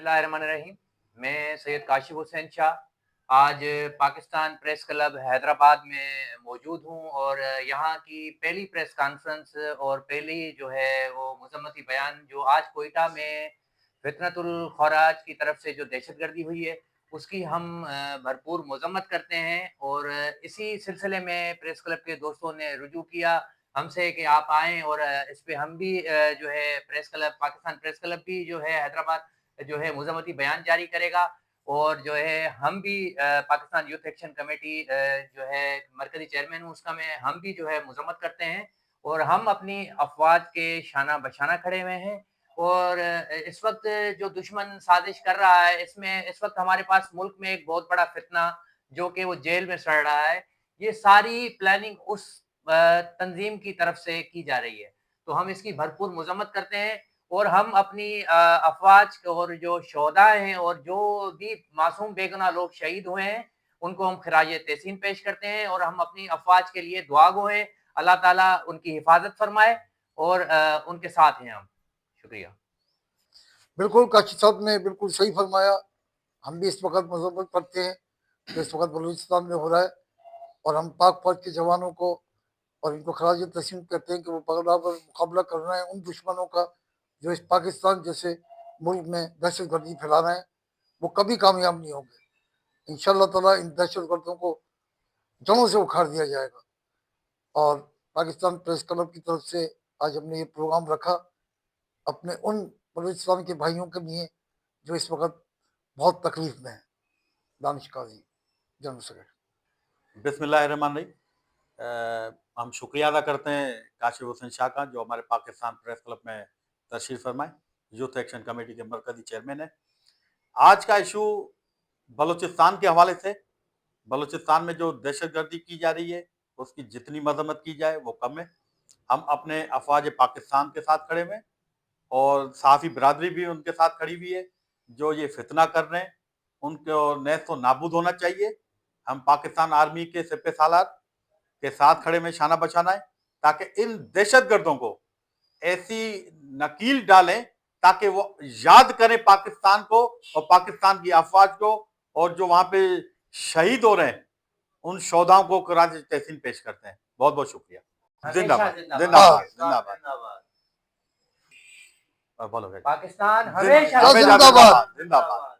बिस्मिल्लाहिर्रहमानिर्रहीम। मैं सैयद काशिफ हुसैन शाह आज पाकिस्तान प्रेस क्लब हैदराबाद में मौजूद हूँ और यहाँ की पहली प्रेस कॉन्फ्रेंस और पहली जो है वो मजम्मती बयान जो आज कोयटा में फितनतुल खौराज की तरफ से जो दहशतगर्दी हुई है उसकी हम भरपूर मजम्मत करते हैं और इसी सिलसिले में प्रेस क्लब के दोस्तों ने रुजू किया हमसे कि आप आएँ और इस पे हम भी जो है press club Pakistan press club भी जो है हैदराबाद जो है मजम्मती बयान जारी करेगा और जो है हम भी पाकिस्तान यूथ एक्शन कमेटी जो है मरकजी चेयरमैन हूँ उसका मैं हम भी जो है मजम्मत करते हैं और हम अपनी अफवाज के शाना बशाना खड़े हुए हैं और इस वक्त जो दुश्मन साजिश कर रहा है इसमें इस वक्त हमारे पास मुल्क में एक बहुत बड़ा फितना जो कि वो जेल में सड़ रहा है ये सारी प्लानिंग उस तंजीम की तरफ से की जा रही है तो हम इसकी भरपूर मजम्मत करते हैं और हम अपनी अफवाज और जो शोहदा हैं और जो भी मासूम बेगुनाह लोग शहीद हुए हैं उनको हम खराज तहसीन पेश करते हैं और हम अपनी अफवाज के लिए दुआ गो हैं अल्लाह ताला उनकी हिफाजत फरमाए और उनके साथ हैं हम शुक्रिया। बिल्कुल काशी साहब ने बिल्कुल सही फरमाया। हम भी इस वक्त मजम्मत करते हैं जो इस वक्त बलूचिस्तान में हो रहा है और हम पाक फौज के जवानों को और इनको खराज तस्लीम कहते हैं कि वो बराबर मुकाबला कर रहे हैं उन दुश्मनों का जो इस पाकिस्तान जैसे मुल्क में दहशत गर्दी फैला रहे हैं। वो कभी कामयाब नहीं होंगे। इंशाअल्लाह ताला इन दहशत गर्दों को जड़ों से उखाड़ दिया जाएगा। और पाकिस्तान प्रेस क्लब की तरफ से आज हमने ये प्रोग्राम रखा अपने उन बलूचिस्तान के भाइयों के लिए जो इस वक्त बहुत तकलीफ में है। दानिश काजी जनरल सेक्रेटरी। बिस्मिल्लाहिर्रहमानिर्रहीम। हम शुक्रिया अदा करते हैं काशिफ हुसैन शाह का जो हमारे पाकिस्तान प्रेस क्लब में तशरीफ फरमाए, यूथ एक्शन कमेटी के मरकजी चेयरमैन है। आज का इशू बलूचिस्तान के हवाले से, बलूचिस्तान में जो दहशतगर्दी की जा रही है उसकी जितनी मजम्मत की जाए वो कम है। हम अपने अफवाज पाकिस्तान के साथ खड़े हुए और सहाफ़ी बरादरी भी उनके साथ खड़ी हुई है। जो ये फितना कर रहे हैं उनको नेस्त नाबूद होना चाहिए। हम पाकिस्तान आर्मी के सिपह सालार के साथ खड़े में शाना बशाना है ताकि इन दहशतगर्दों को ऐसी नकील डालें ताकि वो याद करें पाकिस्तान को और पाकिस्तान की अफवाज को और जो वहां पे शहीद हो रहे हैं उन शोधाओं को खराज तहसीन पेश करते हैं। बहुत बहुत शुक्रिया। जिंदाबाद जिंदाबाद जिंदाबाद। बोलो पाकिस्तान हमेशा जिंदाबाद जिंदाबाद।